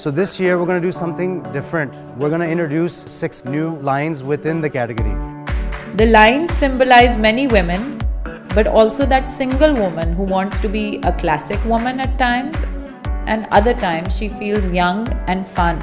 So this year we're going to do something different. We're going to introduce 6 new lines within the category. The lines symbolize many women, but also that single woman who wants to be a classic woman at times, and other times she feels young and fun.